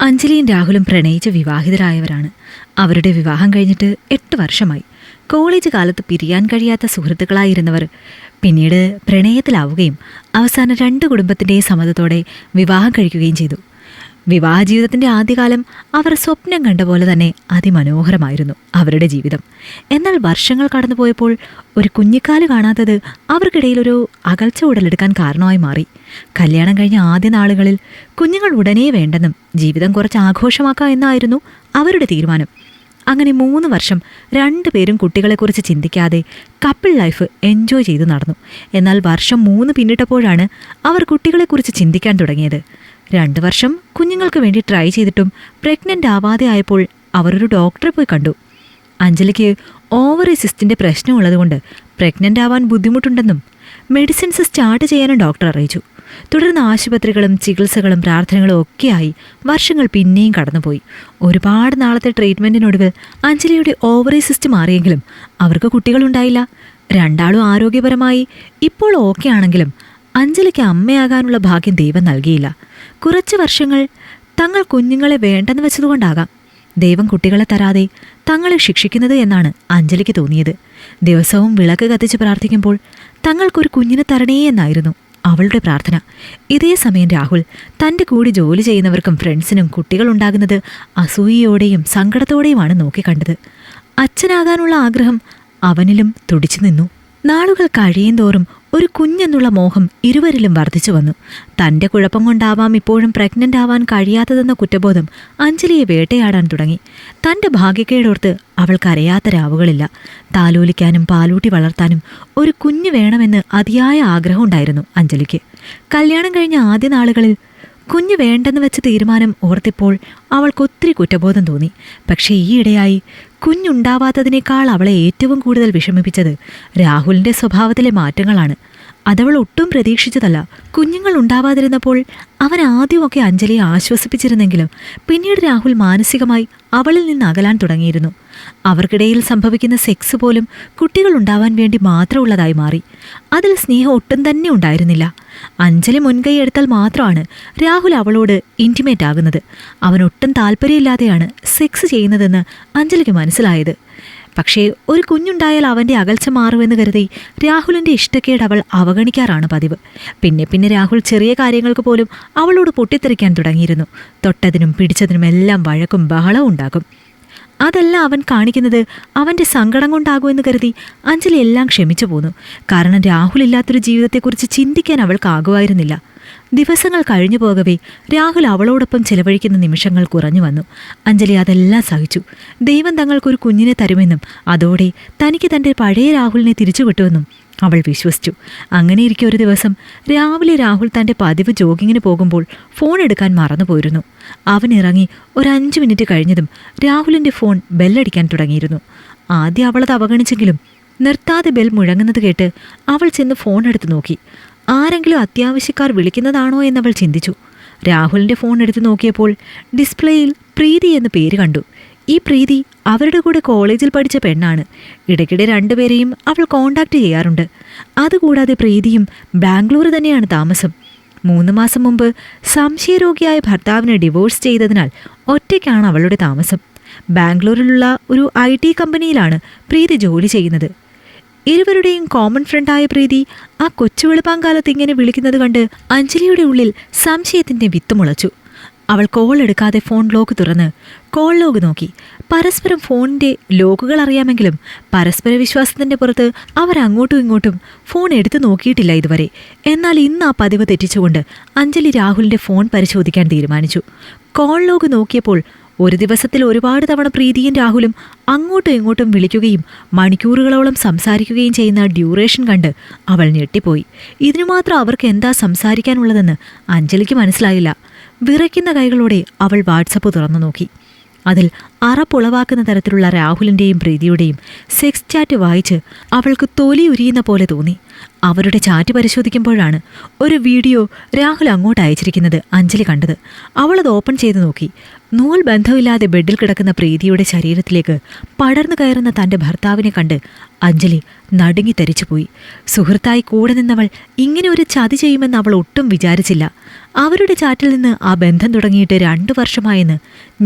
അഞ്ജലിയും രാഹുലും പ്രണയിച്ച് വിവാഹിതരായവരാണ്. അവരുടെ വിവാഹം കഴിഞ്ഞിട്ട് 8 വർഷമായി. കോളേജ് കാലത്ത് പിരിയാൻ കഴിയാത്ത സുഹൃത്തുക്കളായിരുന്നവർ പിന്നീട് പ്രണയത്തിലാവുകയും അവസാനം 2 കുടുംബത്തിൻ്റെയും സമ്മതത്തോടെ വിവാഹം കഴിക്കുകയും ചെയ്തു. വിവാഹ ജീവിതത്തിൻ്റെ ആദ്യകാലം അവർ സ്വപ്നം കണ്ട പോലെ തന്നെ അതിമനോഹരമായിരുന്നു അവരുടെ ജീവിതം. എന്നാൽ വർഷങ്ങൾ കടന്നുപോയപ്പോൾ ഒരു കുഞ്ഞിക്കാല് കാണാത്തത് അവർക്കിടയിലൊരു അകൽച്ച ഉടലെടുക്കാൻ കാരണമായി മാറി. കല്യാണം കഴിഞ്ഞ ആദ്യ നാളുകളിൽ കുഞ്ഞുങ്ങൾ ഉടനെ വേണ്ടെന്നും ജീവിതം കുറച്ച് ആഘോഷമാക്കാം എന്നായിരുന്നു അവരുടെ തീരുമാനം. അങ്ങനെ 3 വർഷം 2 പേരും കുട്ടികളെക്കുറിച്ച് ചിന്തിക്കാതെ കപ്പിൾ ലൈഫ് എൻജോയ് ചെയ്തു നടന്നു. എന്നാൽ വർഷം 3 പിന്നിട്ടപ്പോഴാണ് അവർ കുട്ടികളെക്കുറിച്ച് ചിന്തിക്കാൻ തുടങ്ങിയത്. 2 വർഷം കുഞ്ഞുങ്ങൾക്ക് വേണ്ടി ട്രൈ ചെയ്തിട്ടും പ്രഗ്നൻ്റ് ആവാതെ ആയപ്പോൾ അവരൊരു ഡോക്ടറെ പോയി കണ്ടു. അഞ്ജലിക്ക് ഓവറി സിസ്റ്റിൻ്റെ പ്രശ്നമുള്ളതുകൊണ്ട് പ്രഗ്നൻ്റ് ആവാൻ ബുദ്ധിമുട്ടുണ്ടെന്നും മെഡിസിൻസ് സ്റ്റാർട്ട് ചെയ്യാനും ഡോക്ടർ അറിയിച്ചു. തുടർന്ന് ആശുപത്രികളും ചികിത്സകളും പ്രാർത്ഥനകളും ഒക്കെയായി വർഷങ്ങൾ പിന്നെയും കടന്നുപോയി. ഒരുപാട് നാളത്തെ ട്രീറ്റ്മെൻറ്റിനൊടുവിൽ അഞ്ജലിയുടെ ഓവറി സിസ്റ്റ് മാറിയെങ്കിലും അവർക്ക് കുട്ടികളുണ്ടായില്ല. 2 ആളും ആരോഗ്യപരമായി ഇപ്പോൾ ഓക്കെ ആണെങ്കിലും അഞ്ജലിക്ക് അമ്മയാകാനുള്ള ഭാഗ്യം ദൈവം നൽകിയില്ല. കുറച്ച് വർഷങ്ങൾ തങ്ങൾ കുഞ്ഞുങ്ങളെ വേണ്ടെന്ന് വെച്ചതുകൊണ്ടാകാം ദൈവം കുട്ടികളെ തരാതെ തങ്ങളെ ശിക്ഷിക്കുന്നത് എന്നാണ് അഞ്ജലിക്ക് തോന്നിയത്. ദിവസവും വിളക്ക് കത്തിച്ച് പ്രാർത്ഥിക്കുമ്പോൾ തങ്ങൾക്കൊരു കുഞ്ഞിനെ തരണേ എന്നായിരുന്നു അവളുടെ പ്രാർത്ഥന. ഇതേ സമയം രാഹുൽ തൻ്റെ കൂടി ജോലി ചെയ്യുന്നവർക്കും ഫ്രണ്ട്സിനും കുട്ടികളുണ്ടാകുന്നത് അസൂയയോടെയും സങ്കടത്തോടെയുമാണ് നോക്കിക്കണ്ടത്. അച്ഛനാകാനുള്ള ആഗ്രഹം അവനിലും തുടിച്ചു നിന്നു. നാളുകൾ കഴിയും തോറും ഒരു കുഞ്ഞെന്നുള്ള മോഹം ഇരുവരിലും വർദ്ധിച്ചു വന്നു. തൻ്റെ കുഴപ്പം കൊണ്ടാവാം ഇപ്പോഴും പ്രഗ്നൻ്റ് ആവാൻ കഴിയാത്തതെന്ന കുറ്റബോധം അഞ്ജലിയെ വേട്ടയാടാൻ തുടങ്ങി. തൻ്റെ ഭാഗ്യക്കേടോർത്ത് അവൾക്കറിയാത്ത രാവുകളില്ല. താലോലിക്കാനും പാലൂട്ടി വളർത്താനും ഒരു കുഞ്ഞ് വേണമെന്ന് അതിയായ ആഗ്രഹമുണ്ടായിരുന്നു അഞ്ജലിക്ക്. കല്യാണം കഴിഞ്ഞ ആദ്യ നാളുകളിൽ കുഞ്ഞ് വേണ്ടെന്ന് വെച്ച തീരുമാനം ഓർത്തിപ്പോൾ അവൾക്കൊത്തിരി കുറ്റബോധം തോന്നി. പക്ഷേ ഈയിടെയായി കുഞ്ഞുണ്ടാവാത്തതിനേക്കാൾ അവളെ ഏറ്റവും കൂടുതൽ വിഷമിപ്പിച്ചത് രാഹുലിൻ്റെ സ്വഭാവത്തിലെ മാറ്റങ്ങളാണ്. അതവൾ ഒട്ടും പ്രതീക്ഷിച്ചതല്ല. കുഞ്ഞുങ്ങൾ ഉണ്ടാവാതിരുന്നപ്പോൾ അവൻ ആദ്യമൊക്കെ അഞ്ജലിയെ ആശ്വസിപ്പിച്ചിരുന്നെങ്കിലും പിന്നീട് രാഹുൽ മാനസികമായി അവളിൽ നിന്ന് അകലാൻ തുടങ്ങിയിരുന്നു. അവർക്കിടയിൽ സംഭവിക്കുന്ന സെക്സ് പോലും കുട്ടികൾ ഉണ്ടാവാൻ വേണ്ടി മാത്രമുള്ളതായി മാറി. അതിൽ സ്നേഹം ഒട്ടും തന്നെ ഉണ്ടായിരുന്നില്ല. അഞ്ജലി മുൻകൈ എടുത്താൽ മാത്രമാണ് രാഹുൽ അവളോട് ഇൻറ്റിമേറ്റ് ആകുന്നത്. അവനൊട്ടും താല്പര്യമില്ലാതെയാണ് സെക്സ് ചെയ്യുന്നതെന്ന് അഞ്ജലിക്ക് മനസ്സിലായത്. പക്ഷേ ഒരു കുഞ്ഞുണ്ടായാൽ അവൻ്റെ അകൽച്ച മാറുമെന്ന് കരുതി രാഹുലിൻ്റെ ഇഷ്ടക്കേട് അവൾ അവഗണിക്കാറാണ് പതിവ്. പിന്നെ രാഹുൽ ചെറിയ കാര്യങ്ങൾക്ക് പോലും അവളോട് പൊട്ടിത്തെറിക്കാൻ തുടങ്ങിയിരുന്നു. തൊട്ടതിനും പിടിച്ചതിനും എല്ലാം വഴക്കും ബഹളവും ഉണ്ടാകും. അതല്ല അവൻ കാണിക്കുന്നത് അവൻ്റെ സങ്കടം കൊണ്ടാകുമെന്ന് കരുതി അഞ്ജലി എല്ലാം ക്ഷമിച്ചു പോന്നു. കാരണം രാഹുലില്ലാത്തൊരു ജീവിതത്തെക്കുറിച്ച് ചിന്തിക്കാൻ അവൾക്കാകുമായിരുന്നില്ല. ദിവസങ്ങൾ കഴിഞ്ഞു പോകവേ രാഹുൽ അവളോടൊപ്പം ചെലവഴിക്കുന്ന നിമിഷങ്ങൾ കുറഞ്ഞു വന്നു. അഞ്ജലി അതെല്ലാം സഹിച്ചു. ദൈവം തങ്ങൾക്കൊരു കുഞ്ഞിനെ തരുമെന്നും അതോടെ തനിക്ക് തൻ്റെ പഴയ രാഹുലിനെ തിരിച്ചു കിട്ടുമെന്നും അവൾ വിശ്വസിച്ചു. അങ്ങനെയിരിക്കെ ഒരു ദിവസം രാവിലെ രാഹുൽ തൻ്റെ പതിവ് ജോഗിങ്ങിന് പോകുമ്പോൾ ഫോൺ എടുക്കാൻ മറന്നുപോയിരുന്നു. അവൻ ഇറങ്ങി ഒരു 5 മിനിറ്റ് കഴിഞ്ഞതും രാഹുലിൻ്റെ ഫോൺ ബെല്ലടിക്കാൻ തുടങ്ങിയിരുന്നു. ആദ്യം അവളത് അവഗണിച്ചെങ്കിലും നിർത്താതെ ബെൽ മുഴങ്ങുന്നത് കേട്ട് അവൾ ചെന്ന് ഫോൺ എടുത്ത് നോക്കി. ആരെങ്കിലും അത്യാവശ്യക്കാർ വിളിക്കുന്നതാണോ എന്നവൾ ചിന്തിച്ചു. രാഹുലിൻ്റെ ഫോൺ എടുത്ത് നോക്കിയപ്പോൾ ഡിസ്പ്ലേയിൽ പ്രീതി എന്ന് പേര് കണ്ടു. ഈ പ്രീതി അവരുടെ കൂടെ കോളേജിൽ പഠിച്ച പെണ്ണാണ്. ഇടയ്ക്കിടെ 2 പേരെയും അവൾ കോണ്ടാക്ട് ചെയ്യാറുണ്ട്. അതുകൂടാതെ പ്രീതിയും ബാംഗ്ലൂർ തന്നെയാണ് താമസം. 3 മാസം മുമ്പ് സംശയരോഗിയായ ഭർത്താവിനെ ഡിവോഴ്സ് ചെയ്തതിനാൽ ഒറ്റയ്ക്കാണ് അവളുടെ താമസം. ബാംഗ്ലൂരിലുള്ള ഒരു IT കമ്പനിയിലാണ് പ്രീതി ജോലി ചെയ്യുന്നത്. ഇരുവരുടെയും കോമൺ ഫ്രണ്ടായ പ്രീതി ആ കൊച്ചു വെളുപ്പാങ്കാലത്ത് ഇങ്ങനെ വിളിക്കുന്നത് കണ്ട് അഞ്ജലിയുടെ ഉള്ളിൽ സംശയത്തിൻ്റെ വിത്ത് മുളച്ചു. അവൾ കോൾ എടുക്കാതെ ഫോൺ ലോക്ക് തുറന്ന് കോൾ ലോഗ് നോക്കി. പരസ്പരം ഫോണിൻ്റെ ലോക്കുകൾ അറിയാമെങ്കിലും പരസ്പര വിശ്വാസത്തിൻ്റെ പുറത്ത് അവർ അങ്ങോട്ടും ഇങ്ങോട്ടും ഫോൺ എടുത്തു നോക്കിയിട്ടില്ല ഇതുവരെ. എന്നാൽ ഇന്ന് ആ പതിവ് തെറ്റിച്ചുകൊണ്ട് അഞ്ജലി രാഹുലിൻ്റെ ഫോൺ പരിശോധിക്കാൻ തീരുമാനിച്ചു. കോൾ ലോഗ് നോക്കിയപ്പോൾ ഒരു ദിവസത്തിൽ ഒരുപാട് തവണ പ്രീതിയും രാഹുലും അങ്ങോട്ടും ഇങ്ങോട്ടും വിളിക്കുകയും മണിക്കൂറുകളോളം സംസാരിക്കുകയും ചെയ്യുന്ന ഡ്യൂറേഷൻ കണ്ട് അവൾ ഞെട്ടിപ്പോയി. ഇതിനു മാത്രം അവർക്ക് എന്താ സംസാരിക്കാനുള്ളതെന്ന് അഞ്ജലിക്ക് മനസ്സിലായില്ല. വിറയ്ക്കുന്ന കൈകളോടെ അവൾ വാട്സപ്പ് തുറന്നു നോക്കി. അതിൽ അറപ്പുളവാക്കുന്ന തരത്തിലുള്ള രാഹുലിൻ്റെയും പ്രീതിയുടെയും സെക്സ് ചാറ്റ് വായിച്ച് അവൾക്ക് തൊലി ഉരിയുന്ന പോലെ തോന്നി. അവരുടെ ചാറ്റ് പരിശോധിക്കുമ്പോഴാണ് ഒരു വീഡിയോ രാഹുൽ അങ്ങോട്ട് അയച്ചിരിക്കുന്നത് അഞ്ജലി കണ്ടത്. അവളത് ഓപ്പൺ ചെയ്ത് നോക്കി. നൂൽ ബന്ധമില്ലാതെ ബെഡിൽ കിടക്കുന്ന പ്രീതിയുടെ ശരീരത്തിലേക്ക് പടർന്നു കയറുന്ന തൻ്റെ ഭർത്താവിനെ കണ്ട് അഞ്ജലി നടുങ്ങി തെറിച്ചുപോയി. സുഹൃത്തായി കൂടെ നിന്നവൾ ഇങ്ങനെ ഒരു ചതി ചെയ്യുമെന്ന് അവൾ ഒട്ടും വിചാരിച്ചില്ല. അവരുടെ ചാറ്റിൽ നിന്ന് ആ ബന്ധം തുടങ്ങിയിട്ട് 2 വർഷമായെന്ന്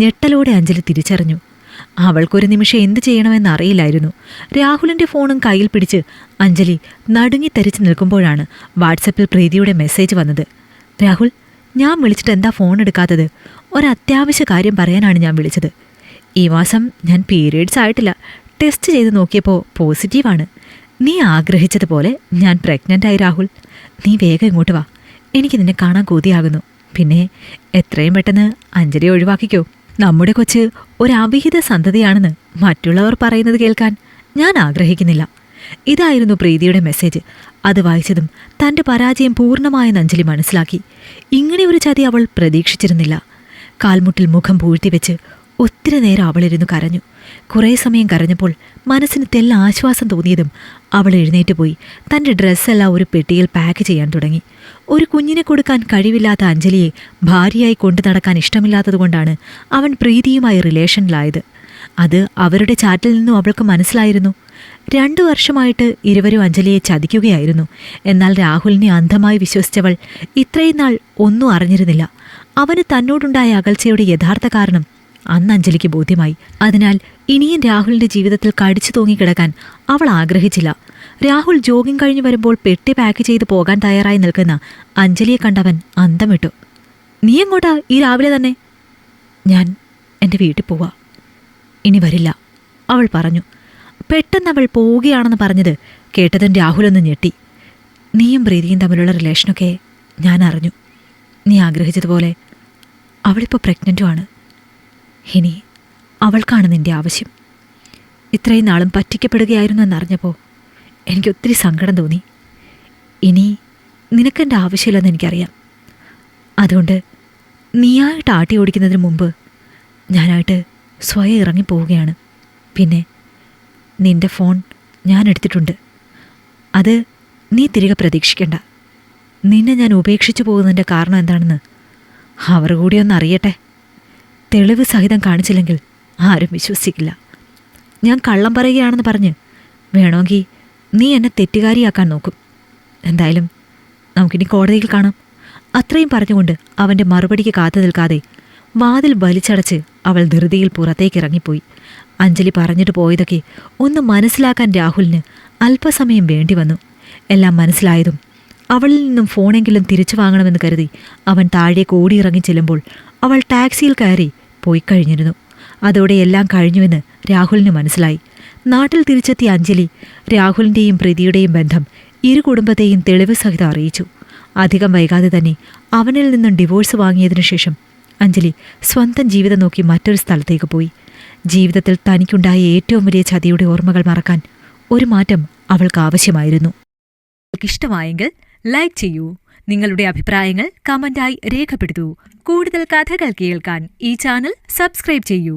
ഞെട്ടലോടെ അഞ്ജലി തിരിച്ചറിഞ്ഞു. അവൾക്കൊരു നിമിഷം എന്തു ചെയ്യണമെന്നറിയില്ലായിരുന്നു. രാഹുലിൻ്റെ ഫോണും കയ്യിൽ പിടിച്ച് അഞ്ജലി നടുങ്ങിത്തെറിച്ച് നിൽക്കുമ്പോഴാണ് വാട്സപ്പിൽ പ്രീതിയുടെ മെസ്സേജ് വന്നത്. രാഹുൽ, ഞാൻ വിളിച്ചിട്ട് എന്താ ഫോൺ എടുക്കാത്തത്? ഒരത്യാവശ്യ കാര്യം പറയാനാണ് ഞാൻ വിളിച്ചത്. ഈ മാസം ഞാൻ പീരിയഡ്സ് ആയിട്ടില്ല. ടെസ്റ്റ് ചെയ്ത് നോക്കിയപ്പോൾ പോസിറ്റീവാണ്. നീ ആഗ്രഹിച്ചതുപോലെ ഞാൻ പ്രഗ്നൻ്റായി രാഹുൽ. നീ വേഗം ഇങ്ങോട്ട് വാ. എനിക്ക് നിന്നെ കാണാൻ കൊതിയാകുന്നു. പിന്നെ എത്രയും പെട്ടെന്ന് അഞ്ജലി ഒഴിവാക്കിക്കോ. നമ്മുടെ കൊച്ച് ഒരു അവിഹിത സന്തതിയാണെന്ന് മറ്റുള്ളവർ പറയുന്നത് കേൾക്കാൻ ഞാൻ ആഗ്രഹിക്കുന്നില്ല. ഇതായിരുന്നു പ്രീതിയുടെ മെസ്സേജ്. അത് വായിച്ചതും തൻ്റെ പരാജയം പൂർണ്ണമായെന്ന് അഞ്ജലി മനസ്സിലാക്കി. ഇങ്ങനെ ഒരു ചതി അവൾ പ്രതീക്ഷിച്ചിരുന്നില്ല. കാൽമുട്ടിൽ മുഖം പൂഴ്ത്തിവെച്ച് ഒത്തിരി നേരം അവളിരുന്നു കരഞ്ഞു. കുറേ സമയം കരഞ്ഞപ്പോൾ മനസ്സിന് തെല്ല ആശ്വാസം തോന്നിയതും അവൾ എഴുന്നേറ്റ് പോയി തൻ്റെ ഡ്രസ്സെല്ലാം ഒരു പെട്ടിയിൽ പാക്ക് ചെയ്യാൻ തുടങ്ങി. ഒരു കുഞ്ഞിനെ കൊടുക്കാൻ കഴിവില്ലാത്ത അഞ്ജലിയെ ഭാര്യയായി കൊണ്ടു നടക്കാൻ ഇഷ്ടമില്ലാത്തതുകൊണ്ടാണ് അവൻ പ്രീതിയുമായി റിലേഷനിലായത്. അത് അവരുടെ ചാറ്റിൽ നിന്നും അവൾക്ക് മനസ്സിലായിരുന്നു. 2 വർഷമായിട്ട് ഇരുവരും അഞ്ജലിയെ ചതിക്കുകയായിരുന്നു. എന്നാൽ രാഹുലിനെ അന്ധമായി വിശ്വസിച്ചവൾ ഇത്രയും നാൾ ഒന്നും അറിഞ്ഞിരുന്നില്ല. അവന് തന്നോടുണ്ടായ അകൽച്ചയുടെ യഥാർത്ഥ കാരണം അന്ന് അഞ്ജലിക്ക് ബോധ്യമായി. അതിനാൽ ഇനിയും രാഹുലിൻ്റെ ജീവിതത്തിൽ കടിച്ചു തൂങ്ങിക്കിടക്കാൻ അവൾ ആഗ്രഹിച്ചില്ല. രാഹുൽ ജോഗിങ് കഴിഞ്ഞു വരുമ്പോൾ പെട്ടി പാക്ക് ചെയ്ത് പോകാൻ തയ്യാറായി നിൽക്കുന്ന അഞ്ജലിയെ കണ്ടവൻ അന്തം വിട്ടു. നീ എങ്ങോട്ടാ ഈ രാവിലെ തന്നെ? ഞാൻ എൻ്റെ വീട്ടിൽ പോവാ, ഇനി വരില്ല, അവൾ പറഞ്ഞു. പെട്ടെന്ന് അവൾ പോവുകയാണെന്ന് പറഞ്ഞത് കേട്ടതും രാഹുലൊന്ന് ഞെട്ടി. നീയും പ്രീതിയും തമ്മിലുള്ള റിലേഷനൊക്കെ ഞാൻ അറിഞ്ഞു. നീ ആഗ്രഹിച്ചതുപോലെ അവളിപ്പോൾ പ്രഗ്നൻറ്റുമാണ്. ഇനി അവൾക്കാണ് നിൻ്റെ ആവശ്യം. ഇത്രയും നാളും പറ്റിക്കപ്പെടുകയായിരുന്നു എന്നറിഞ്ഞപ്പോൾ എനിക്കൊത്തിരി സങ്കടം തോന്നി. ഇനി നിനക്കെൻ്റെ ആവശ്യമില്ലെന്ന് എനിക്കറിയാം. അതുകൊണ്ട് നീയായിട്ട് ആട്ടി ഓടിക്കുന്നതിന് മുമ്പ് ഞാനായിട്ട് സ്വയം ഇറങ്ങിപ്പോവുകയാണ്. പിന്നെ നിൻ്റെ ഫോൺ ഞാൻ എടുത്തിട്ടുണ്ട്. അത് നീ തിരികെ പ്രതീക്ഷിക്കണ്ട. നിന്നെ ഞാൻ ഉപേക്ഷിച്ചു പോകുന്നതിൻ്റെ കാരണം എന്താണെന്ന് അവർ കൂടി ഒന്ന് അറിയട്ടെ. തെളിവ് സഹിതം കാണിച്ചില്ലെങ്കിൽ ആരും വിശ്വസിക്കില്ല. ഞാൻ കള്ളം പറയുകയാണെന്ന് പറഞ്ഞ് വേണമെങ്കിൽ നീ എന്നെ തെറ്റുകാരിയാക്കാൻ നോക്കും. എന്തായാലും നമുക്കിനി കോടതിയിൽ കാണാം. അത്രയും പറഞ്ഞുകൊണ്ട് അവൻ്റെ മറുപടിക്ക് കാത്തു നിൽക്കാതെ വാതിൽ വലിച്ചടച്ച് അവൾ ധൃതിയിൽ പുറത്തേക്കിറങ്ങിപ്പോയി. അഞ്ജലി പറഞ്ഞിട്ട് പോയതൊക്കെ ഒന്ന് മനസ്സിലാക്കാൻ രാഹുലിന് അല്പസമയം വേണ്ടി വന്നു. എല്ലാം മനസ്സിലായതും അവളിൽ നിന്നും ഫോണെങ്കിലും തിരിച്ചു വാങ്ങണമെന്ന് കരുതി അവൻ താഴേക്ക് ഓടിയിറങ്ങി ചെല്ലുമ്പോൾ അവൾ ടാക്സിയിൽ കയറി പോയി കഴിഞ്ഞിരുന്നു. അതോടെ എല്ലാം കഴിഞ്ഞുവെന്ന് രാഹുലിന് മനസ്സിലായി. നാട്ടിൽ തിരിച്ചെത്തിയ അഞ്ജലി രാഹുലിൻ്റെയും പ്രീതിയുടെയും ബന്ധം ഇരു കുടുംബത്തെയും തെളിവ് സഹിതം അറിയിച്ചു. അധികം വൈകാതെ തന്നെ അവനിൽ നിന്നും ഡിവോഴ്സ് വാങ്ങിയതിനു ശേഷം അഞ്ജലി സ്വന്തം ജീവിതം നോക്കി മറ്റൊരു സ്ഥലത്തേക്ക് പോയി. ജീവിതത്തിൽ തനിക്കുണ്ടായ ഏറ്റവും വലിയ ചതിയുടെ ഓർമ്മകൾ മറക്കാൻ ഒരു മാറ്റം അവൾക്ക് ആവശ്യമായിരുന്നു. ഇഷ്ടമായെങ്കിൽ ലൈക്ക് ചെയ്യൂ. നിങ്ങളുടെ അഭിപ്രായങ്ങൾ കമന്റായി രേഖപ്പെടുത്തൂ. കൂടുതൽ കഥകൾ കേൾക്കാൻ ഈ ചാനൽ സബ്സ്ക്രൈബ് ചെയ്യൂ.